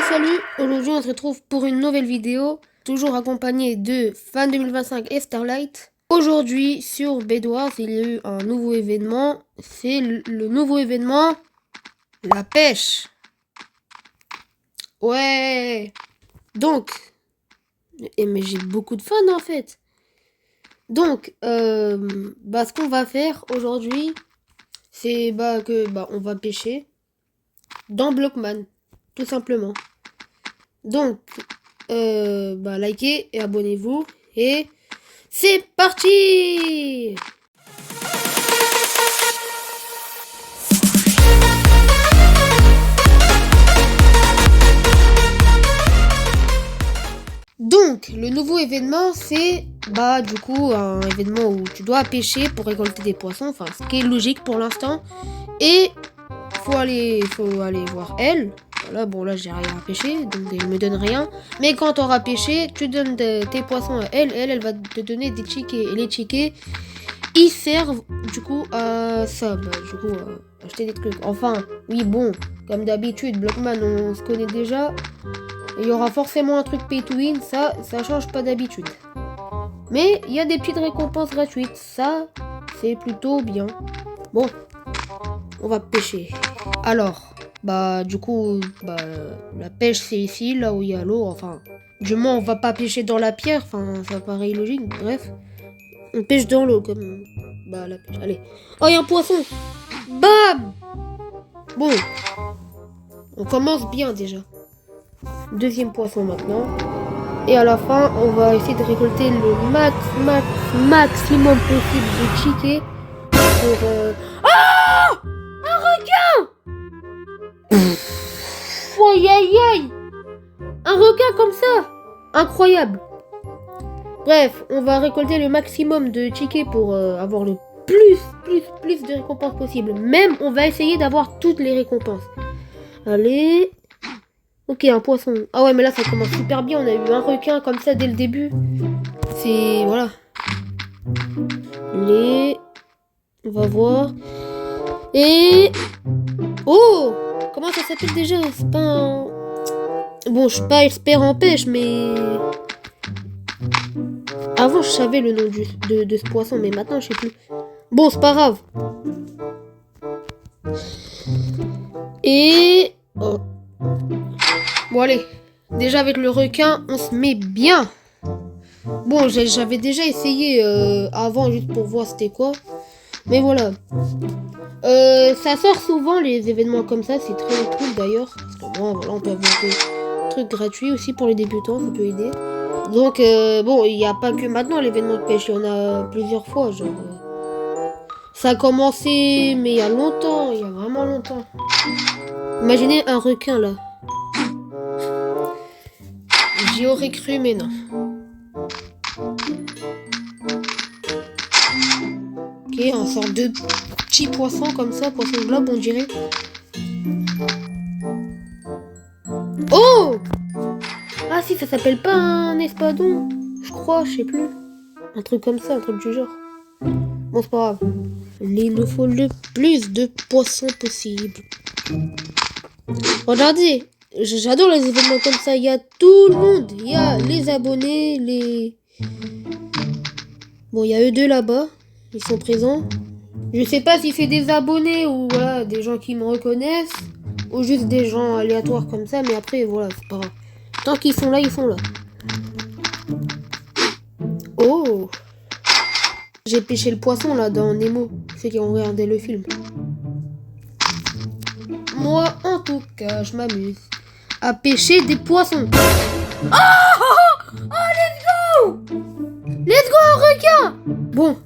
Salut, aujourd'hui on se retrouve pour une nouvelle vidéo, toujours accompagnée de Fan 2025 et Starlight. Aujourd'hui sur Bedwars, il y a eu un nouveau événement, c'est le nouveau événement, la pêche. Ouais. Donc, mais j'ai beaucoup de fun en fait. Donc, ce qu'on va faire aujourd'hui, c'est on va pêcher dans Blockman, tout simplement. Donc, likez et abonnez-vous. Et c'est parti! Donc, le nouveau événement, c'est un événement où tu dois pêcher pour récolter des poissons, enfin ce qui est logique pour l'instant. Et faut aller voir elle. Voilà, bon là j'ai rien à pêcher, donc elle me donne rien. Mais quand tu auras pêché, tu donnes tes poissons à elle, et elle va te donner des tickets. Et les tickets, ils servent du coup à ça, à acheter des trucs. Enfin, oui bon, comme d'habitude, Blockman on se connaît déjà. Il y aura forcément un truc pay to win, ça change pas d'habitude. Mais il y a des petites récompenses gratuites, ça c'est plutôt bien. Bon, on va pêcher. Alors, la pêche c'est ici, là où il y a l'eau, enfin. Du moins on va pas pêcher dans la pierre, enfin ça paraît illogique, bref. On pêche dans l'eau comme la pêche. Allez. Oh, il y a un poisson. Bam. Bon. On commence bien déjà. Deuxième poisson maintenant. Et à la fin, on va essayer de récolter le maximum possible de tickets pour Oh, un requin. Aïe aïe aïe. Un requin comme ça. Incroyable. Bref, on va récolter le maximum de tickets pour avoir le plus de récompenses possible. Même, on va essayer d'avoir toutes les récompenses. Allez. Ok, un poisson. Ah ouais, mais là, ça commence super bien. On a eu un requin comme ça dès le début. C'est... Voilà. On va voir. Et... Oh! Comment ça s'appelle déjà? C'est pas un... Bon, je suis pas expert en pêche, mais... Avant, je savais le nom de ce poisson, mais maintenant, je sais plus. Bon, c'est pas grave. Et... Oh. Bon, allez. Déjà, avec le requin, on se met bien. Bon, j'avais déjà essayé avant, juste pour voir c'était quoi. Mais voilà. Ça sort souvent, les événements comme ça. C'est très cool, d'ailleurs. Parce que moi, voilà, on peut avoir des trucs gratuits aussi pour les débutants. Ça peut aider. Donc, il n'y a pas que maintenant l'événement de pêche. Il y en a plusieurs fois, genre... Ça a commencé, mais il y a longtemps. Il y a vraiment longtemps. Imaginez un requin, là. J'y aurais cru, mais non. Ok, un sort de petit poisson comme ça, poisson globe, on dirait. Oh! Ah si, ça s'appelle pas un espadon. Je crois, je sais plus. Un truc comme ça, un truc du genre. Bon, c'est pas grave. Il nous faut le plus de poissons possible. Regardez, j'adore les événements comme ça. Il y a tout le monde. Il y a les abonnés, les... Bon, il y a eux deux là-bas. Ils sont présents. Je sais pas si c'est des abonnés ou voilà, des gens qui me reconnaissent. Ou juste des gens aléatoires comme ça. Mais après, voilà, c'est pas grave. Tant qu'ils sont là, ils sont là. Oh! J'ai pêché le poisson là dans Nemo. Ceux qui ont regardé le film. Moi, en tout cas, je m'amuse à pêcher des poissons. Oh, let's go! Let's go, un requin! Bon,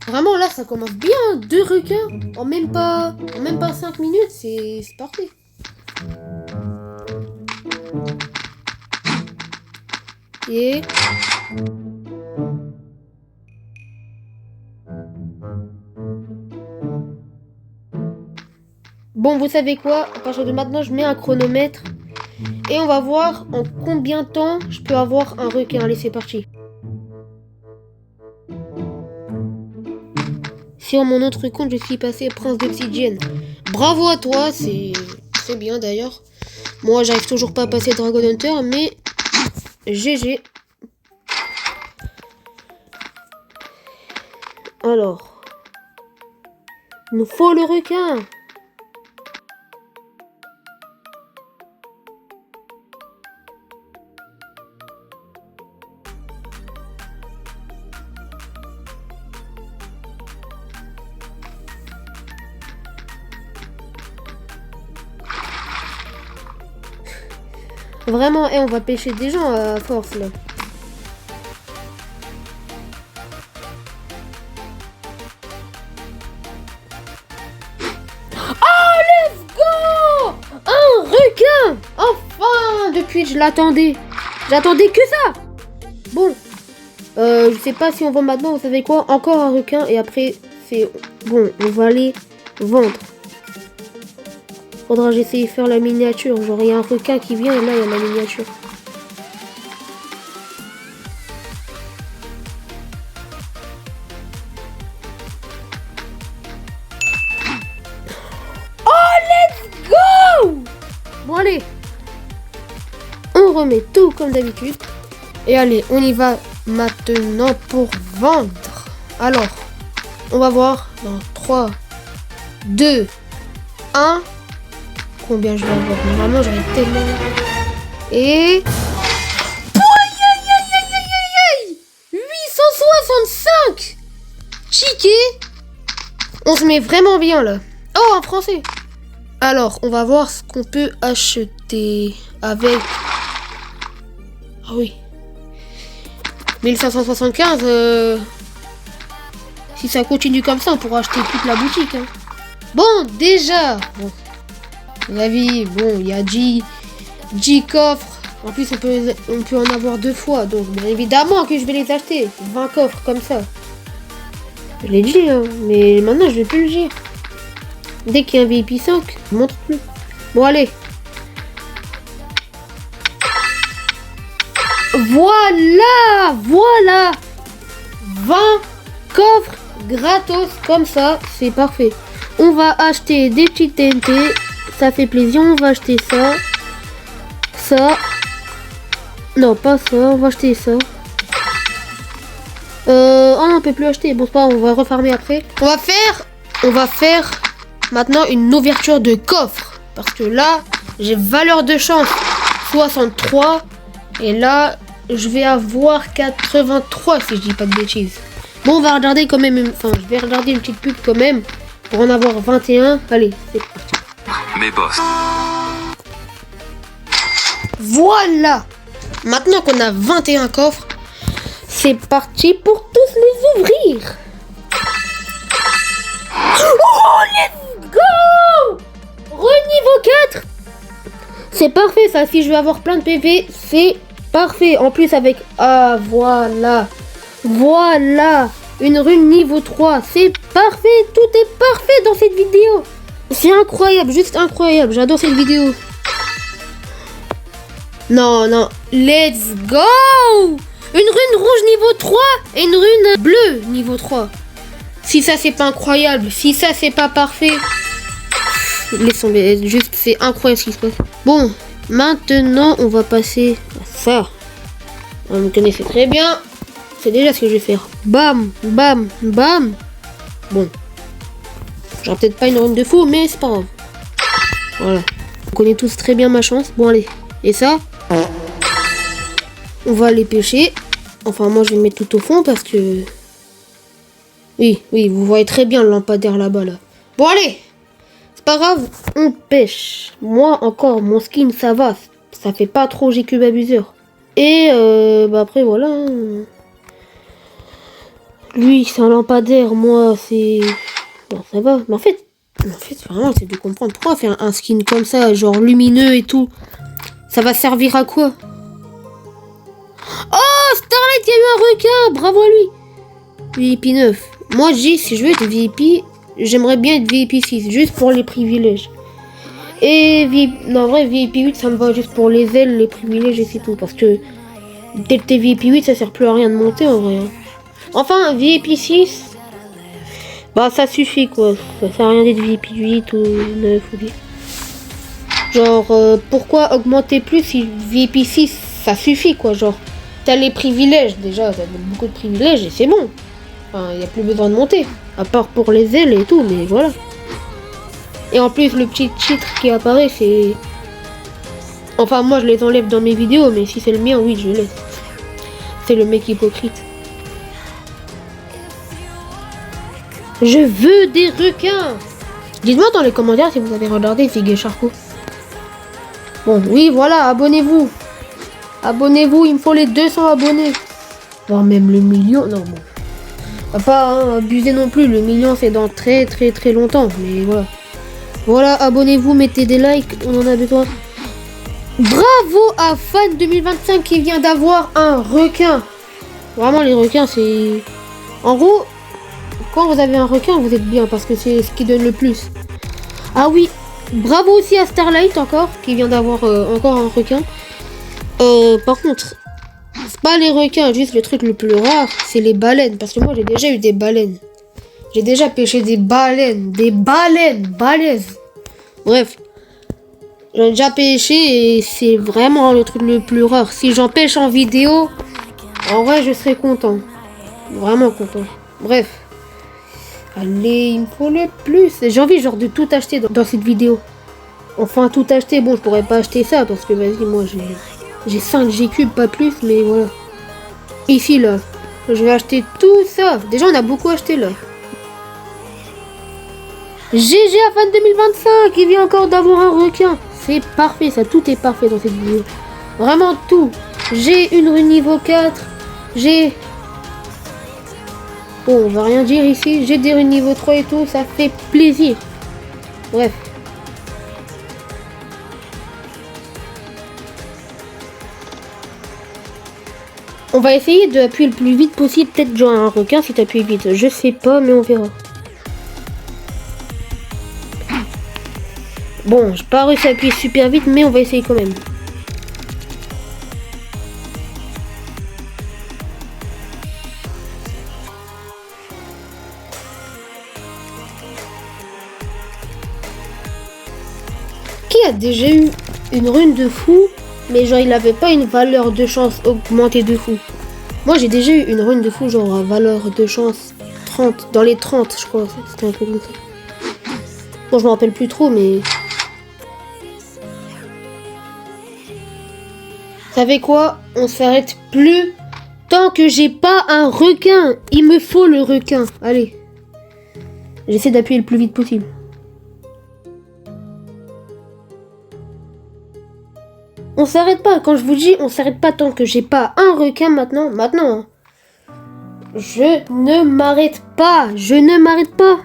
vraiment là, ça commence bien. 2 requins en même pas 5 minutes. C'est parfait. Et... Bon, vous savez quoi? À partir de maintenant, je mets un chronomètre. Et on va voir en combien de temps je peux avoir un requin. Allez, c'est parti. Sur mon autre compte, je suis passé Prince d'Obsidienne. Bravo à toi, c'est très bien d'ailleurs. Moi, j'arrive toujours pas à passer Dragon Hunter, mais GG. Alors, il nous faut le requin. Vraiment, on va pêcher des gens à force là. Oh, let's go! Un requin! Enfin! Depuis, je l'attendais. J'attendais que ça! Bon. Je sais pas si on vend maintenant, vous savez quoi? Encore un requin et après, c'est bon, on va aller vendre. Faudra que j'essaye de faire la miniature. Genre, il y a un requin qui vient et là, il y a la miniature. Oh, let's go! Bon, allez. On remet tout comme d'habitude. Et allez, on y va maintenant pour vendre. Alors, on va voir dans 3, 2, 1... Combien je vais avoir? Normalement, j'aurais tellement... Et... 865 Chiqué. On se met vraiment bien, là. Oh, en français. Alors, on va voir ce qu'on peut acheter avec... Ah oui. 1575, si ça continue comme ça, on pourra acheter toute la boutique. Hein. Bon, déjà... Bon. La vie, bon, il y a 10 coffres. En plus, on peut en avoir 2 fois. Donc, bien évidemment que je vais les acheter. 20 coffres comme ça. Je l'ai dit, hein, mais maintenant, je vais plus le dire. Dès qu'il y a un VIP 5, je montre plus. Bon, allez. Voilà 20 coffres gratos comme ça. C'est parfait. On va acheter des petites TNT. Ça fait plaisir, on va acheter ça. Ça. Non, pas ça, on va acheter ça. Oh non, on peut plus acheter. Bon, c'est pas, on va refarmer après. On va faire maintenant une ouverture de coffre. Parce que là, j'ai valeur de chance 63. Et là, je vais avoir 83 si je dis pas de bêtises. Bon, on va regarder quand même. Enfin, je vais regarder une petite pub quand même. Pour en avoir 21. Allez, c'est parti. Mes boss. Voilà. Maintenant qu'on a 21 coffres, c'est parti pour tous les ouvrir. Oh, let's go! Re-niveau 4. C'est parfait ça, si je veux avoir plein de PV, c'est parfait. En plus avec... Ah, voilà. Voilà. Une rune niveau 3. C'est parfait. Tout est parfait dans cette vidéo. C'est incroyable, juste incroyable. J'adore cette vidéo. Non, let's go! Une rune rouge niveau 3 et une rune bleue niveau 3. Si ça, c'est pas incroyable. Si ça, c'est pas parfait. Laisse tomber. Juste, c'est incroyable ce qui se passe. Bon, maintenant, on va passer à ça. Vous me connaissez très bien. C'est déjà ce que je vais faire. Bam, bam, bam. Bon. J'aurai peut-être pas une rune de fou, mais c'est pas grave. Voilà. On connaît tous très bien ma chance. Bon, allez. Et ça, on va aller pêcher. Enfin, moi, je vais mettre tout au fond parce que... Oui, vous voyez très bien le lampadaire là-bas, là. Bon, allez. C'est pas grave, on pêche. Moi, encore, mon skin, ça va. Ça fait pas trop GQ abuseur. Et, après, voilà. Lui, c'est un lampadaire. Moi, c'est... Bon, ça va. Mais en fait, vraiment, c'est de comprendre pourquoi faire un skin comme ça, genre lumineux et tout. Ça va servir à quoi? Oh, Starlight, il y a eu un requin. Bravo à lui. VIP 9. Moi, je dis, si je veux être VIP, j'aimerais bien être VIP 6, juste pour les privilèges. Et non, en vrai, VIP 8, ça me va juste pour les ailes, les privilèges et c'est tout. Parce que dès que t'es VIP 8, ça sert plus à rien de monter en vrai. Enfin, VIP 6, bah ça suffit quoi. Ça sert à rien d'être VIP 8 ou 9 ou 10. Genre, pourquoi augmenter plus si VIP 6, ça suffit, quoi. Genre, t'as les privilèges, déjà, t'as beaucoup de privilèges et c'est bon. Enfin, il n'y a plus besoin de monter. À part pour les ailes et tout, mais voilà. Et en plus, le petit titre qui apparaît, c'est... Enfin, moi, je les enlève dans mes vidéos, mais si c'est le mien, oui, je laisse. C'est le mec hypocrite. Je veux des requins. Dites-moi dans les commentaires si vous avez regardé Fig et Charcot. Bon, oui, voilà, abonnez-vous. Abonnez-vous, il me faut les 200 abonnés. Voire même le million. Non, bon. Va pas abuser non plus. Le million, c'est dans très longtemps. Mais voilà. Voilà, abonnez-vous, mettez des likes. On en a besoin. Bravo à Fan 2025 qui vient d'avoir un requin. Vraiment, les requins, c'est... En gros, quand vous avez un requin, vous êtes bien parce que c'est ce qui donne le plus. Ah oui, bravo aussi à Starlight encore, qui vient d'avoir encore un requin. Par contre, c'est pas les requins, juste le truc le plus rare, c'est les baleines. Parce que moi, j'ai déjà eu des baleines. J'ai déjà pêché des baleines. Des baleines, balèzes. Bref. J'en ai déjà pêché et c'est vraiment le truc le plus rare. Si j'en pêche en vidéo, en vrai, je serais content. Vraiment content. Bref. Allez, il me faut le plus. J'ai envie genre de tout acheter dans cette vidéo. Enfin, tout acheter. Bon, je pourrais pas acheter ça parce que, vas-y, moi, j'ai 5 G cubes, pas plus, mais voilà. Ici, là, je vais acheter tout ça. Déjà, on a beaucoup acheté, là. GG à Fan 2025, il vient encore d'avoir un requin. C'est parfait, ça, tout est parfait dans cette vidéo. Vraiment tout. J'ai une rune niveau 4. J'ai... Bon, on va rien dire ici. J'ai des runes niveau 3 et tout, ça fait plaisir. Bref. On va essayer d'appuyer le plus vite possible. Peut-être genre un requin si t'appuies vite. Je sais pas, mais on verra. Bon, j'ai pas réussi à appuyer super vite, mais on va essayer quand même. Qui a déjà eu une rune de fou, mais genre il avait pas une valeur de chance augmentée de fou? Moi j'ai déjà eu une rune de fou, genre à valeur de chance 30, dans les 30 je crois, c'était un peu comme ça. Bon, je me rappelle plus trop, mais... Vous savez quoi? On s'arrête plus tant que j'ai pas un requin. Il me faut le requin. Allez. J'essaie d'appuyer le plus vite possible. On s'arrête pas. Quand je vous dis, on s'arrête pas tant que j'ai pas un requin maintenant. Maintenant. Hein. Je ne m'arrête pas. Je ne m'arrête pas.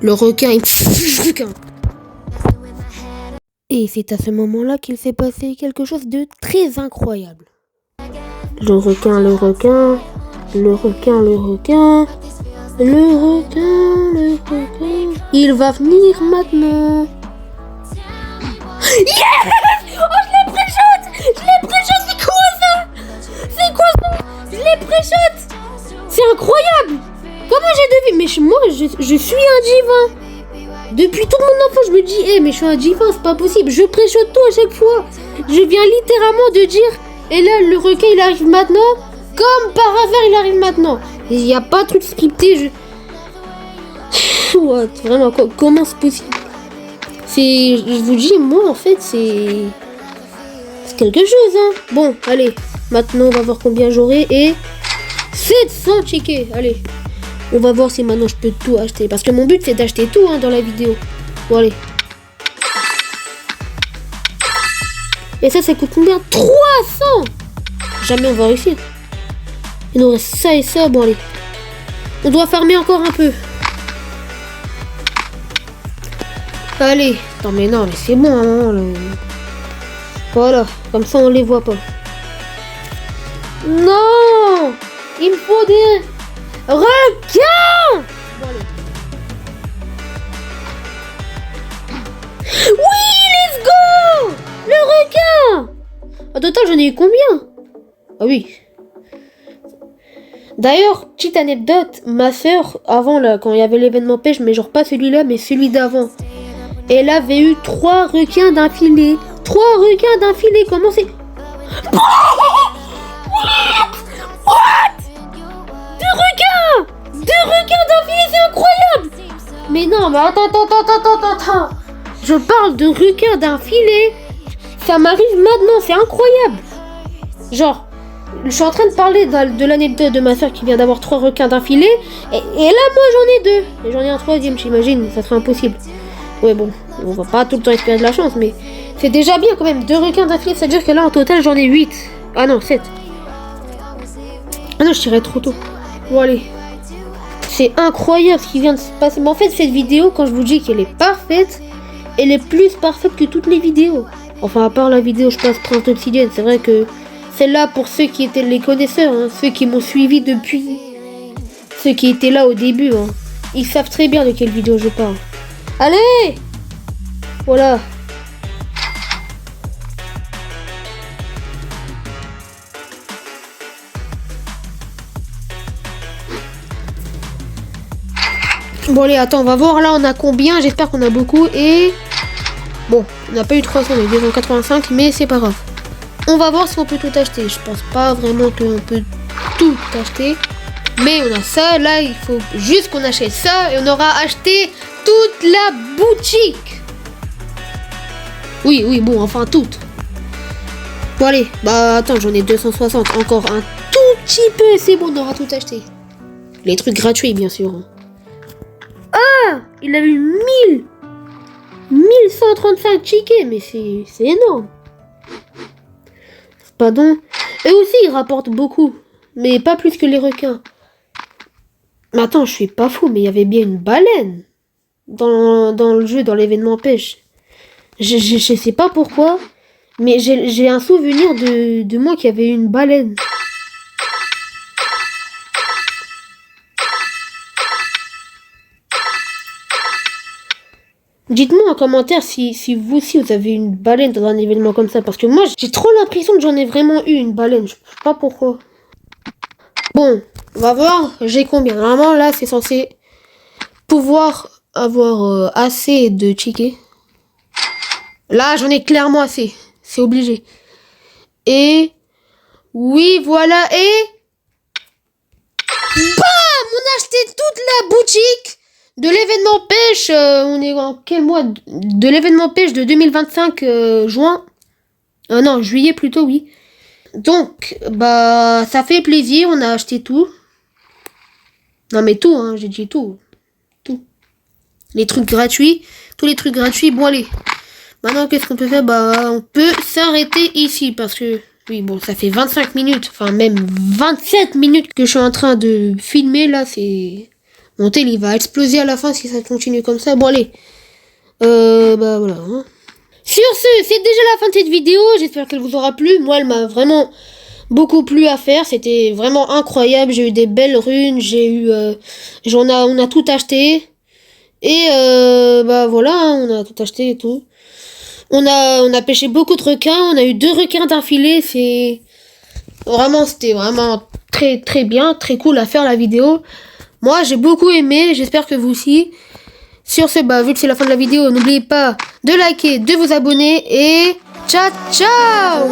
Le requin est... requin. Et c'est à ce moment-là qu'il s'est passé quelque chose de très incroyable. Le requin, le requin, le requin, le requin, le requin, le requin. Il va venir maintenant. Yes! Oh, je l'ai pré-shot! Je l'ai pré-shot, c'est quoi ça? C'est quoi ça? Je l'ai pré-shot! C'est incroyable! Comment j'ai deviné? Mais moi, je suis un divin. Depuis toute mon enfance, je me dis, mais je suis un divin, c'est pas possible. Je pré-shot tout à chaque fois. Je viens littéralement de dire, et là, le requin, il arrive maintenant. Comme par hasard, il arrive maintenant. Il n'y a pas de truc scripté. What? Vraiment, comment c'est possible? Je vous dis, moi, en fait, c'est quelque chose, hein. Bon, allez. Maintenant, on va voir combien j'aurai. Et 700 tickets. Allez. On va voir si maintenant je peux tout acheter. Parce que mon but c'est d'acheter tout dans la vidéo. Bon allez. Et ça coûte combien? 300. Jamais on va réussir. Il nous reste ça et ça. Bon allez. On doit farmer encore un peu. Allez. Non mais non mais c'est bon. Hein, voilà. Comme ça on les voit pas. Non. Il me faut des... requin! Bon, allez. Oui, let's go! Le requin! Au total, j'en ai eu combien? Ah oui. D'ailleurs, petite anecdote, ma soeur, avant là, quand il y avait l'événement pêche, mais genre pas celui-là, mais celui d'avant, elle avait eu 3 requins d'affilée. 3 requins d'affilée, comment c'est... What? 2 requins! 2 requins d'affilée, c'est incroyable! Mais non, mais attends. Je parle de requins d'affilée. Ça m'arrive maintenant, c'est incroyable. Genre, je suis en train de parler de l'anecdote de ma soeur qui vient d'avoir 3 requins d'affilée. Et là, moi, j'en ai 2. Et j'en ai un 3e, j'imagine. Ça serait impossible. Ouais, bon, on va pas tout le temps espérer de la chance, mais c'est déjà bien quand même. 2 requins d'affilée, ça veut dire que là, en total, j'en ai 8. Ah non, 7. Ah non, je tirais trop tôt. Bon, allez. C'est incroyable ce qui vient de se passer. Mais en fait, cette vidéo, quand je vous dis qu'elle est parfaite, elle est plus parfaite que toutes les vidéos. Enfin, à part la vidéo, je passe Prince d'Obsidienne. C'est vrai que celle-là, pour ceux qui étaient les connaisseurs, hein, ceux qui m'ont suivi depuis, ceux qui étaient là au début, hein, ils savent très bien de quelle vidéo je parle. Allez! Voilà. Bon allez, attends, on va voir là, on a combien? J'espère qu'on a beaucoup et... Bon, on n'a pas eu 300, on a eu 285, mais c'est pas grave. On va voir si on peut tout acheter. Je pense pas vraiment qu'on peut tout acheter. Mais on a ça, là il faut juste qu'on achète ça et on aura acheté toute la boutique. Oui, bon, enfin toute. Bon allez, bah attends, j'en ai 260, encore un tout petit peu, c'est bon, on aura tout acheté. Les trucs gratuits, bien sûr. Ah, il a eu 1135 tickets, mais c'est énorme. Pardon. Eux aussi, ils rapportent beaucoup, mais pas plus que les requins. Mais attends, je suis pas fou, mais il y avait bien une baleine dans le jeu, dans l'événement pêche. Je sais pas pourquoi, mais j'ai un souvenir de moi qui avait une baleine. Dites-moi en commentaire si vous aussi vous avez une baleine dans un événement comme ça. Parce que moi j'ai trop l'impression que j'en ai vraiment eu une baleine. Je sais pas pourquoi. Bon, on va voir. J'ai combien? Normalement là c'est censé pouvoir avoir assez de tickets. Là j'en ai clairement assez. C'est obligé. Et... Oui voilà et... Bam! On a acheté toute la boutique de l'événement pêche, on est en quel mois? De l'événement pêche de 2025 juin. Non, juillet plutôt, oui. Donc, bah, ça fait plaisir, on a acheté tout. Non mais tout, hein, j'ai dit tout. Tout. Les trucs gratuits, tous les trucs gratuits, bon allez. Maintenant, qu'est-ce qu'on peut faire? Bah, on peut s'arrêter ici parce que... Oui, bon, ça fait 25 minutes, enfin même 27 minutes que je suis en train de filmer, là, c'est... Mon tel, il va exploser à la fin si ça continue comme ça. Bon, allez. Bah, voilà. Hein. Sur ce, c'est déjà la fin de cette vidéo. J'espère qu'elle vous aura plu. Moi, elle m'a vraiment beaucoup plu à faire. C'était vraiment incroyable. J'ai eu des belles runes. J'ai eu... on a tout acheté. Et, bah, voilà. Hein, on a tout acheté et tout. On a pêché beaucoup de requins. On a eu 2 requins d'affilée. C'est... Vraiment, c'était vraiment très, très bien. Très cool à faire la vidéo. Moi, j'ai beaucoup aimé, j'espère que vous aussi. Sur ce, bah, vu que c'est la fin de la vidéo, n'oubliez pas de liker, de vous abonner et ciao, ciao!